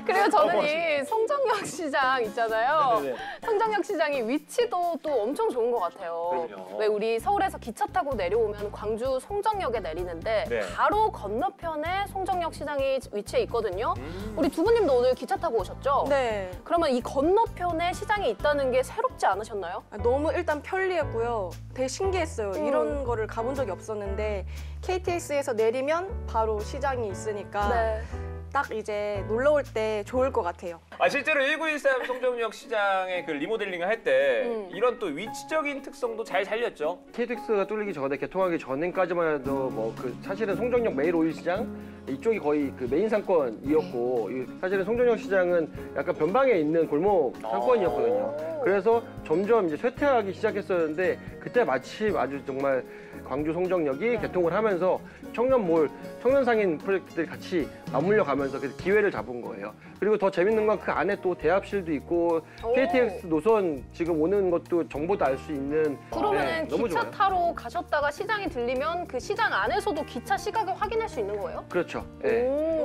그리고 저는 이 송정역 시장 있잖아요. 네네네. 송정역 시장이 위치도 또 엄청 좋은 것 같아요. 그럼요. 왜 우리 서울에서 기차 타고 내려오면 광주 송정역에 내리는데 네. 바로 건너편에 송정역 시장이 위치해 있거든요. 우리 두 분님도 오늘 기차 타고 오셨죠? 네. 그러면 이 건너편에 시장이 있다는 게 새롭지 않으셨나요? 너무 일단 편리했고요. 되게 신기했어요. 이런 거를 가본 적이 없었는데 KTX에서 내리면 바로 시장이 있으니까 네. 딱 이제 놀러 올 때 좋을 것 같아요. 실제로 1913 송정역 시장의 그 리모델링을 할 때 이런 또 위치적인 특성도 잘 살렸죠. KTX가 뚫리기 전에 개통하기 전까지만 해도 뭐 그 사실은 송정역 메일 오일 시장 이쪽이 거의 그 메인 상권이었고 사실은 송정역 시장은 약간 변방에 있는 골목 상권이었거든요. 그래서 점점 이제 쇠퇴하기 시작했었는데 그때 마침 아주 정말 광주 송정역이 개통을 하면서 청년몰, 청년상인 프로젝트들이 같이 맞물려 가면서 그 기회를 잡은 거예요. 그리고 더 재밌는 건 그 안에 또 대합실도 있고 KTX 노선 지금 오는 것도 정보도 알 수 있는 그러면 너무 기차 좋아요. 타러 가셨다가 시장이 들리면 그 시장 안에서도 기차 시각을 확인할 수 있는 거예요? 그렇죠. 예.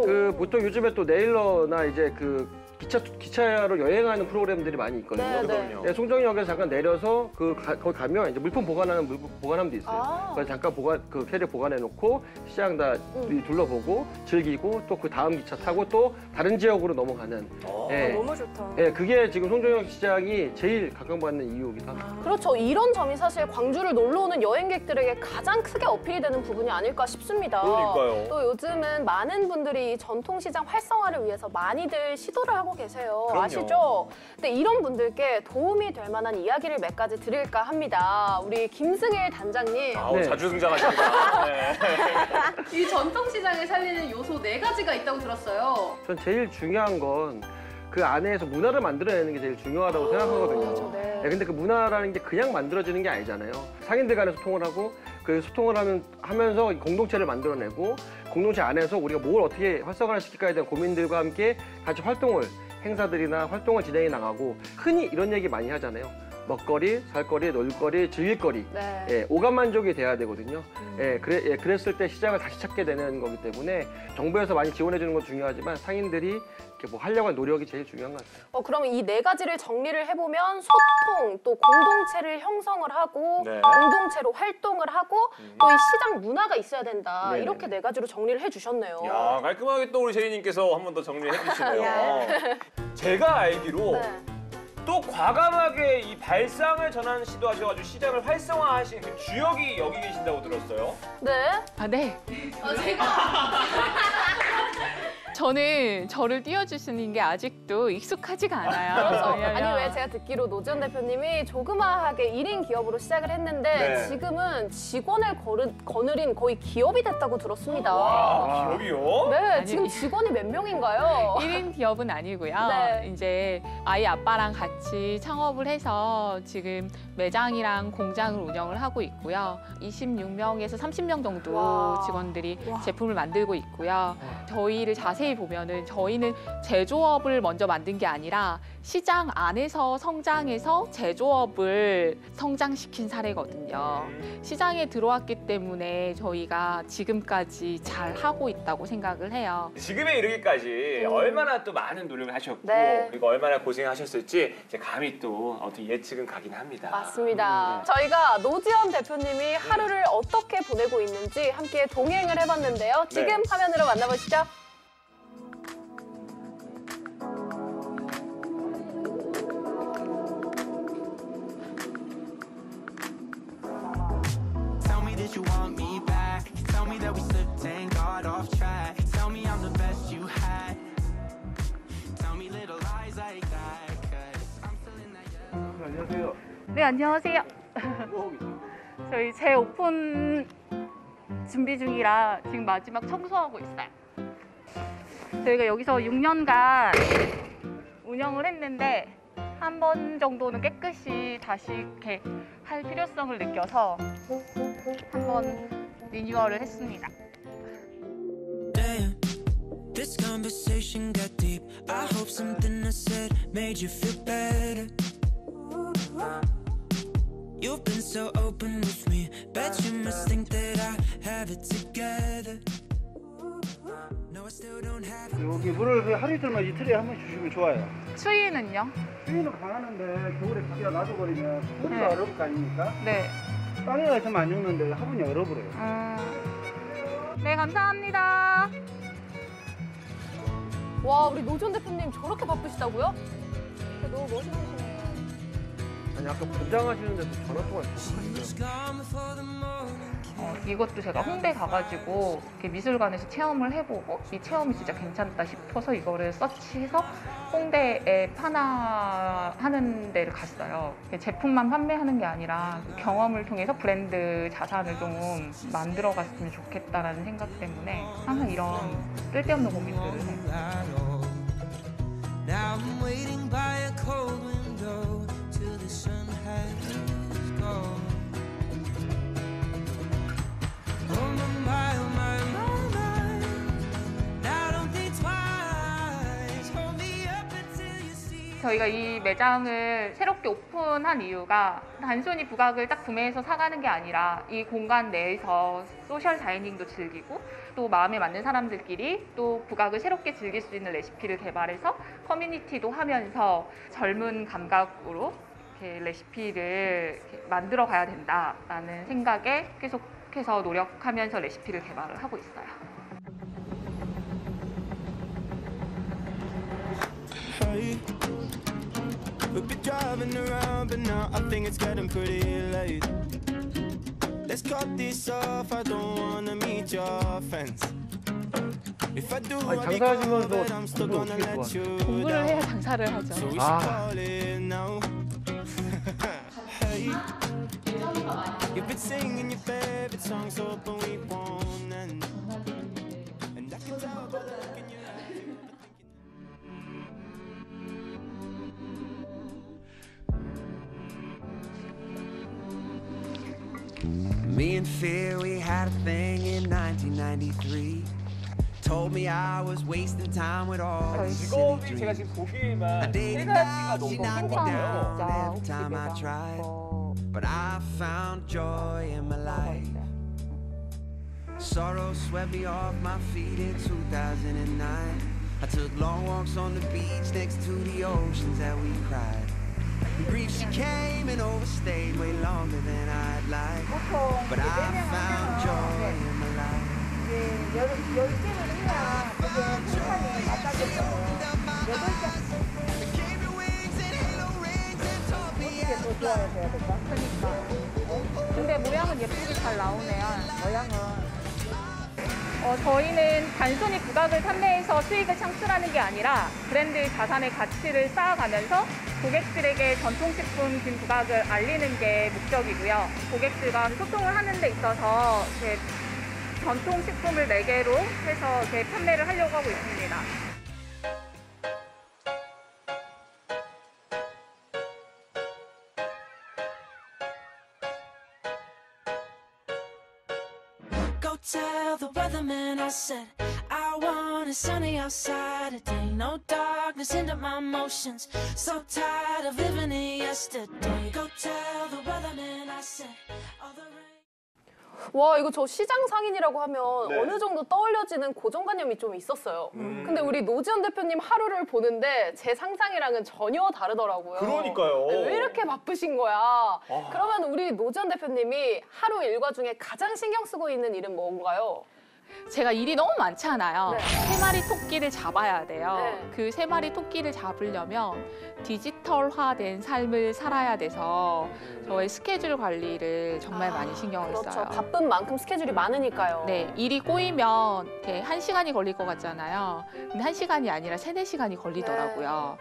그 보통 요즘에 또 네일러나 이제 그 기차로 여행하는 프로그램들이 많이 있거든요. 네, 네. 네, 송정역에서 잠깐 내려서 거기 가면 이제 물품 보관하는 보관함도 있어요. 그래서 잠깐 그 캐리어 보관해 놓고 시장 다 둘러보고 즐기고 또 그 다음 기차 타고 또 다른 지역으로 넘어가는. 너무 좋다. 예, 그게 지금 송정역 시장이 제일 각광받는 이유이기도 합니다. 그렇죠. 이런 점이 사실 광주를 놀러 오는 여행객들에게 가장 크게 어필이 되는 부분이 아닐까 싶습니다. 그러니까요. 또 요즘은 많은 분들이 전통시장 활성화를 위해서 많이들 시도를 하고 계세요. 그럼요. 아시죠? 근데 이런 분들께 도움이 될 만한 이야기를 몇 가지 드릴까 합니다. 우리 김승일 단장님. 오늘 자주 등장하십니다. 네. 이 전통시장을 살리는 요소 4가지가 있다고 들었어요. 전 제일 중요한 건 그 안에서 문화를 만들어내는 게 제일 중요하다고 생각하거든요. 그렇죠, 네. 근데 그 문화라는 게 그냥 만들어지는 게 아니잖아요. 상인들 간에 소통을 하고 그 소통을 하면서 공동체를 만들어내고 공동체 안에서 우리가 뭘 어떻게 활성화를 시킬까에 대한 고민들과 함께 같이 행사들이나 활동을 진행해 나가고 흔히 이런 얘기 많이 하잖아요. 먹거리, 살거리, 놀거리, 즐길거리. 네. 예, 오감만족이 돼야 되거든요. 그랬을 때 시장을 다시 찾게 되는 거기 때문에 정부에서 많이 지원해 주는 건 중요하지만 상인들이 이렇게 뭐 하려고 하는 노력이 제일 중요한 것 같아요. 그러면 이 4가지를 정리를 해보면 소통, 또 공동체를 형성을 하고 네. 공동체로 활동을 하고 또 이 시장 문화가 있어야 된다. 네네. 이렇게 4가지로 정리를 해주셨네요. 야, 깔끔하게 또 우리 제이님께서 한 번 더 정리해 주시네요. 제가 알기로 또 과감하게 이 발상을 전하는 시도하셔가지고 시장을 활성화하신 그 주역이 여기 계신다고 들었어요. 네. 네. 제가. 저는 저를 띄워주시는 게 아직도 익숙하지가 않아요. 그렇죠. 왜냐면 아니 왜 제가 듣기로 노지연 대표님이 조그마하게 1인 기업으로 시작을 했는데 네. 지금은 직원을 거느린 거의 기업이 됐다고 들었습니다. 와, 기업이요? 네, 아니, 지금 직원이 몇 명인가요? 1인 기업은 아니고요. 네. 이제 아이 아빠랑 같이 창업을 해서 지금 매장이랑 공장을 운영을 하고 있고요. 26명에서 30명 정도 와. 직원들이 제품을 만들고 있고요. 저희를 자세히 보면은 저희는 제조업을 먼저 만든 게 아니라 시장 안에서 성장해서 제조업을 성장시킨 사례거든요. 시장에 들어왔기 때문에 저희가 지금까지 잘 하고 있다고 생각을 해요. 지금에 이르기까지 얼마나 또 많은 노력을 하셨고 네. 그리고 얼마나 고생하셨을지 이제 감히 또 어떤 예측은 가긴 합니다. 맞습니다. 저희가 노지연 대표님이 하루를 어떻게 보내고 있는지 함께 동행을 해봤는데요. 지금 네. 화면으로 만나보시죠. Tell me that you want me back. Tell me that we slipped and got off track. Tell me I'm the best you had. Tell me little lies like that. 'Cause I'm still in that yellow. 안녕하세요. 네, 안녕하세요. 저희 재오픈 준비 중이라 지금 마지막 청소하고 있어요. 저희가 여기서 6년간 운영을 했는데 한 번 정도는 깨끗이 다시 이렇게 할 필요성을 느껴서 한번 리뉴얼을 했습니다. Damn, this conversation got deep. I hope something I said made you feel better. You've been so open with me. Bet you must think that I have it together. No, I still don't have it. 여기 물을 하루 이틀만 이틀에 한 번 주시면 좋아요. 추위는요? 추위는 강하는데 겨울에 가게가 놔둬버리면 뿌리가 네. 얼을 거 아닙니까? 네. 땅에가 있으면 안 죽는데 화분이 얼어버려요. 네, 감사합니다. 와, 우리 노전 대표님 저렇게 바쁘시다고요? 너무 멋있으시네요. 아니 아까 분장하시는데도 전화 통화 했어요. 이것도 제가 홍대 가가지고 이렇게 미술관에서 체험을 해보고 이 체험이 진짜 괜찮다 싶어서 이거를 서치해서 홍대에 판화하는 데를 갔어요. 제품만 판매하는 게 아니라 그 경험을 통해서 브랜드 자산을 좀 만들어갔으면 좋겠다라는 생각 때문에 항상 이런 쓸데없는 고민들을 해요. Now I'm waiting by a cold window till the sun has gone. Oh my, oh my, oh my. Now don't think twice. Hold me up until you see. 저희가 이 매장을 새롭게 오픈한 이유가 단순히 부각을 딱 구매해서 사가는 게 아니라 이 공간 내에서 소셜 다이닝도 즐기고 또 마음에 맞는 사람들끼리 또 부각을 새롭게 즐길 수 있는 레시피를 개발해서 커뮤니티도 하면서 젊은 감각으로 이렇게 레시피를 이렇게 만들어 가야 된다라는 생각에 계속해서 노력하면서 레시피를 개발을 하고 있어요. Hey, we'll be driving around, but now I think it's getting pretty late. Let's cut this off. I don't wanna meet your friends. If I do, 아니 I'll be cold, 장사하시면서 but I'm still 공부 gonna 어떻게 let you 공부를 해야 down. 장사를 하죠. So we should call it now. Hey, you've been singing your favorite songs, hoping we won't end. And I can tell by the look in your eyes. Me and Fear, we had a thing in 1993. Told me I was wasting time with all these silly 직업이 제가 dreams. 지금 보기에만 I dated 세 가지가 down, she 너무 knocked me 행복해요. down every time I tried. But I found joy in my life. Sorrow swept me off my feet in 2009. I took long walks on the beach next to the oceans that we cried. Grief, she came and overstayed way longer than I'd like. But I found joy in my life. 근데 모양은 예쁘게 잘 나오네요. 모양은. 저희는 단순히 부각을 판매해서 수익을 창출하는 게 아니라 브랜드 자산의 가치를 쌓아가면서 고객들에게 전통식품 김부각을 알리는 게 목적이고요. 고객들과 소통을 하는 데 있어서 이렇게 전통식품을 매개로 해서 이렇게 판매를 하려고 하고 있습니다. Go tell the weatherman I said I want it sunny outside today. No darkness into my emotions. So tired of living in yesterday. Go tell the weatherman I said all the rain. 와, 이거 저 시장 상인이라고 하면 네. 어느 정도 떠올려지는 고정관념이 좀 있었어요. 근데 우리 노지연 대표님 하루를 보는데 제 상상이랑은 전혀 다르더라고요. 그러니까요. 왜 이렇게 바쁘신 거야? 그러면 우리 노지연 대표님이 하루 일과 중에 가장 신경 쓰고 있는 일은 뭔가요? 제가 일이 너무 많잖아요. 네. 3마리 토끼를 잡아야 돼요. 네. 그 3마리 토끼를 잡으려면 디지털화된 삶을 살아야 돼서 저의 스케줄 관리를 정말 많이 신경을 그렇죠. 써요. 바쁜 만큼 스케줄이 많으니까요. 네, 일이 꼬이면 이렇게 1시간이 걸릴 것 같잖아요. 근데 1시간이 아니라 3-4시간이 걸리더라고요.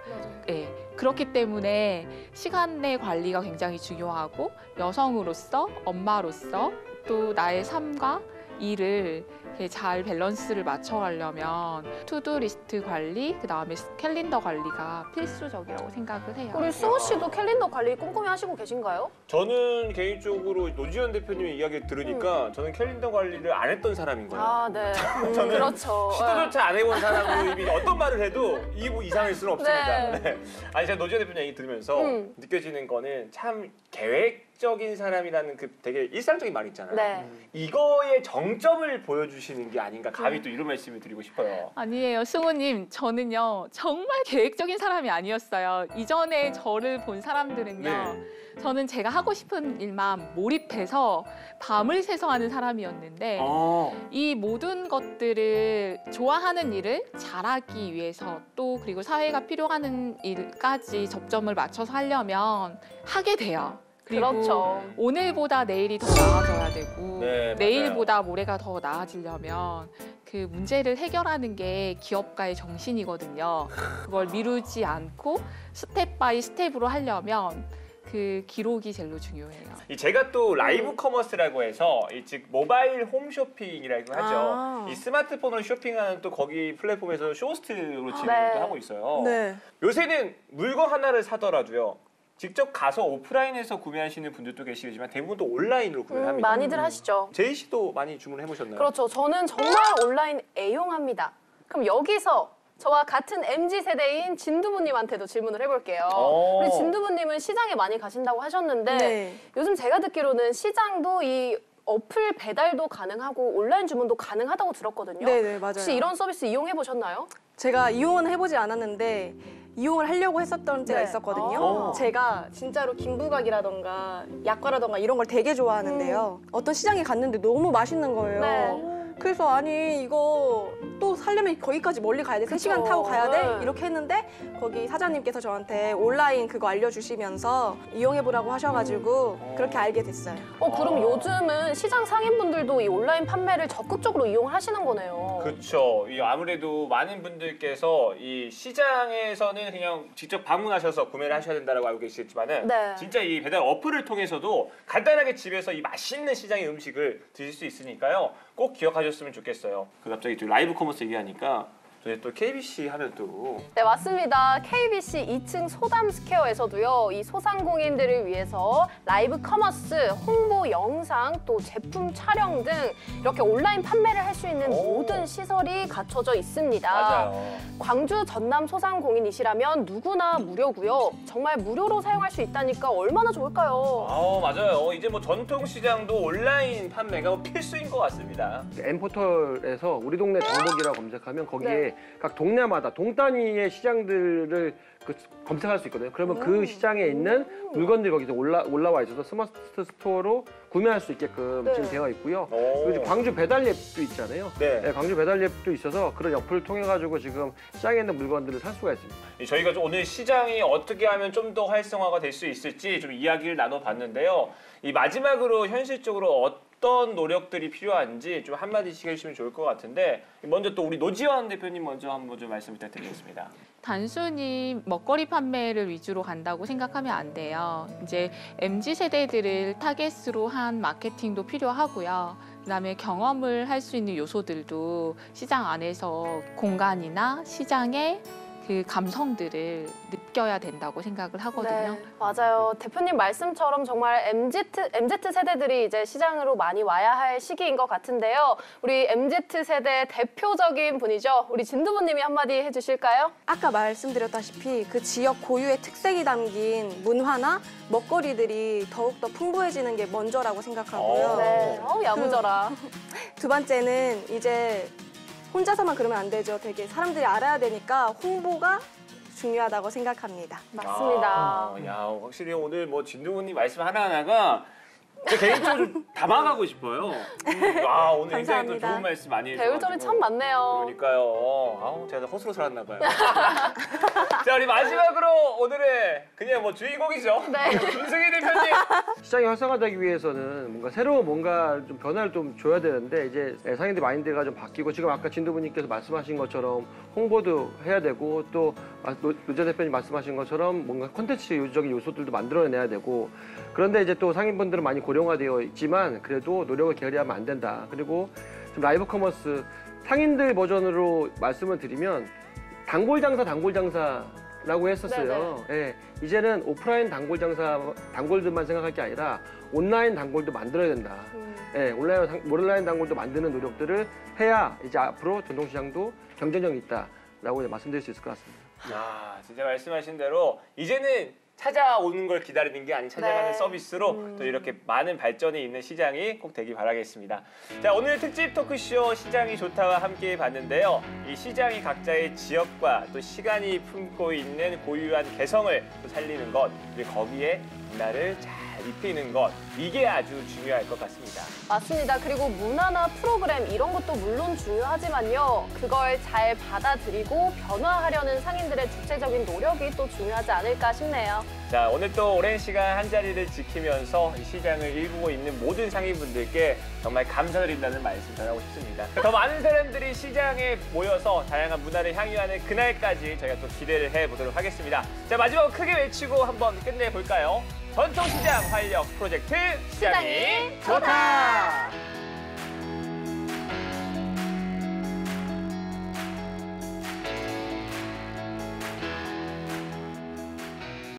네, 그렇기 때문에 시간 내 관리가 굉장히 중요하고 여성으로서, 엄마로서 또 나의 삶과 일을 이렇게 잘 밸런스를 맞춰가려면 투두 리스트 관리, 그다음에 캘린더 관리가 필수적이라고 생각을 해요. 우리 수호 씨도 캘린더 관리 꼼꼼히 하시고 계신가요? 저는 개인적으로 노지현 대표님의 이야기를 들으니까 저는 캘린더 관리를 안 했던 사람인 거예요. 아, 네. 저는 그렇죠. 시도조차 안 해본 사람으로 이미 어떤 말을 해도 이상일 수는 없습니다. 네. 네. 아니 제가 노지현 대표님 얘기 들으면서 느껴지는 거는 참 계획적인 사람이라는 그 되게 일상적인 말 있잖아요. 네. 이거의 정점을 보여주시는 게 아닌가 감히 또 이런 말씀을 드리고 싶어요. 아니에요, 승우님. 저는요 정말 계획적인 사람이 아니었어요. 이전에 저를 본 사람들은요. 저는 제가 하고 싶은 일만 몰입해서 밤을 새서 하는 사람이었는데 이 모든 것들을 좋아하는 일을 잘하기 위해서 또 그리고 사회가 필요하는 일까지 접점을 맞춰서 하려면 하게 돼요. 그리고 그렇죠. 오늘보다 내일이 더 나아져야 되고 네, 내일보다 모레가 더 나아지려면 그 문제를 해결하는 게 기업가의 정신이거든요. 그걸 미루지 않고 스텝 바이 스텝으로 하려면 그 기록이 제일 중요해요. 제가 또 라이브 커머스라고 해서 즉 모바일 홈쇼핑이라고 하죠. 이 스마트폰으로 쇼핑하는 또 거기 플랫폼에서 쇼호스트로 진행을 또 하고 있어요. 네. 요새는 물건 하나를 사더라도요. 직접 가서 오프라인에서 구매하시는 분들도 계시지만 대부분 또 온라인으로 구매를 합니다. 많이들 하시죠. 제이 씨도 많이 주문해 보셨나요? 그렇죠. 저는 정말 온라인 애용합니다. 그럼 여기서 저와 같은 MZ세대인 진두부님한테도 질문을 해볼게요. 우리 진두부님은 시장에 많이 가신다고 하셨는데 요즘 제가 듣기로는 시장도 이 어플 배달도 가능하고 온라인 주문도 가능하다고 들었거든요. 네네, 맞아요. 혹시 이런 서비스 이용해 보셨나요? 제가 이용은 해보지 않았는데 이용을 하려고 했었던 때가 있었거든요. 제가 진짜로 김부각이라던가 약과라던가 이런 걸 되게 좋아하는데요. 어떤 시장에 갔는데 너무 맛있는 거예요. 그래서 아니 이거 또 사려면 거기까지 멀리 가야 돼. 3시간 타고 가야 돼? 이렇게 했는데 거기 사장님께서 저한테 온라인 그거 알려주시면서 이용해보라고 하셔가지고 그렇게 알게 됐어요. 그럼 요즘은 시장 상인분들도 이 온라인 판매를 적극적으로 이용을 하시는 거네요. 그렇죠. 아무래도 많은 분들께서 이 시장에서는 그냥 직접 방문하셔서 구매를 하셔야 된다고 알고 계시겠지만은 진짜 이 배달 어플을 통해서도 간단하게 집에서 이 맛있는 시장의 음식을 드실 수 있으니까요. 꼭 기억하셨으면 좋겠어요. 갑자기 또 라이브 커머스 얘기하니까 저희 또 KBC 하면 또 네, 맞습니다. KBC 2층 소담 스퀘어에서도요. 이 소상공인들을 위해서 라이브 커머스, 홍보 영상, 또 제품 촬영 등 이렇게 온라인 판매를 할 수 있는 모든 시설이 갖춰져 있습니다. 맞아요. 광주 전남 소상공인이시라면 누구나 무료고요. 정말 무료로 사용할 수 있다니까 얼마나 좋을까요? 맞아요. 이제 뭐 전통시장도 온라인 판매가 필수인 것 같습니다. M포털에서 우리 동네 정복이라고 검색하면 거기에 각 동네마다 동 단위의 시장들을 검색할 수 있거든요. 그러면 그 시장에 있는 물건들이 거기서 올라와 있어서 스마트 스토어로 구매할 수 있게끔 지금 되어 있고요. 그리고 광주 배달 앱도 있잖아요. 광주 배달 앱도 있어서 그런 어플을 통해 가지고 지금 시장에 있는 물건들을 살 수가 있습니다. 저희가 오늘 시장이 어떻게 하면 좀 더 활성화가 될 수 있을지 좀 이야기를 나눠봤는데요. 이 마지막으로 현실적으로 어떤 노력들이 필요한지 좀 한마디씩 해주시면 좋을 것 같은데 먼저 또 우리 노지현 대표님 먼저 한번 좀 말씀 부탁드리겠습니다. 단순히 먹거리 판매를 위주로 간다고 생각하면 안 돼요. 이제 MZ세대들을 타겟으로 한 마케팅도 필요하고요. 그다음에 경험을 할 수 있는 요소들도 시장 안에서 공간이나 시장의 그 감성들을 느껴야 된다고 생각을 하거든요. 네, 맞아요. 대표님 말씀처럼 정말 MZ 세대들이 이제 시장으로 많이 와야 할 시기인 것 같은데요. 우리 MZ 세대 대표적인 분이죠. 우리 진두부님이 한마디 해주실까요? 아까 말씀드렸다시피 그 지역 고유의 특색이 담긴 문화나 먹거리들이 더욱더 풍부해지는 게 먼저라고 생각하고요. 야무져라. 두 번째는 이제 혼자서만 그러면 안 되죠. 되게 사람들이 알아야 되니까 홍보가 중요하다고 생각합니다. 맞습니다. 야, 확실히 오늘 뭐 진두부님 말씀 하나하나가 제 개인적으로 좀 담아가고 싶어요. 오늘 굉장히 또 좋은 말씀 많이 해주셔서 배울 점이 참 많네요. 그러니까요. 제가 허스로 살았나 봐요. 자, 우리 마지막으로 오늘의 그냥 뭐 주인공이죠. 김승희 대표님. 시장이 활성화되기 위해서는 뭔가 새로운 뭔가 좀 변화를 좀 줘야 되는데 이제 상인들 마인드가 좀 바뀌고 지금 아까 진두부님께서 말씀하신 것처럼 홍보도 해야 되고 또 노재 대표님 말씀하신 것처럼 뭔가 콘텐츠적인 요소들도 만들어내야 되고 그런데 이제 또 상인분들은 많이 고령화되어 있지만 그래도 노력을 게으리하면 안 된다. 그리고 좀 라이브 커머스 상인들 버전으로 말씀을 드리면 단골 장사라고 했었어요. 예, 이제는 오프라인 단골들만 생각할 게 아니라 온라인 단골도 만들어야 된다. 예, 온라인 단골도 만드는 노력들을 해야 이제 앞으로 전통시장도 경쟁력이 있다라고 말씀드릴 수 있을 것 같습니다. 아, 진짜 말씀하신 대로 이제는 찾아오는 걸 기다리는 게 아닌 찾아가는 서비스로 또 이렇게 많은 발전이 있는 시장이 꼭 되길 바라겠습니다. 자, 오늘 특집 토크쇼 시장이 좋다와 함께 봤는데요. 이 시장이 각자의 지역과 또 시간이 품고 있는 고유한 개성을 또 살리는 것, 그리고 거기에 문화를 잘 입히는 것, 이게 아주 중요할 것 같습니다. 맞습니다. 그리고 문화나 프로그램 이런 것도 물론 중요하지만요. 그걸 잘 받아들이고 변화하려는 상인들의 주체적인 노력이 또 중요하지 않을까 싶네요. 자, 오늘 또 오랜 시간 한자리를 지키면서 이 시장을 일구고 있는 모든 상인분들께 정말 감사드린다는 말씀 전하고 싶습니다. 더 많은 사람들이 시장에 모여서 다양한 문화를 향유하는 그날까지 저희가 또 기대를 해보도록 하겠습니다. 자, 마지막으로 크게 외치고 한번 끝내볼까요? 전통시장 활력 프로젝트 시장이 좋다!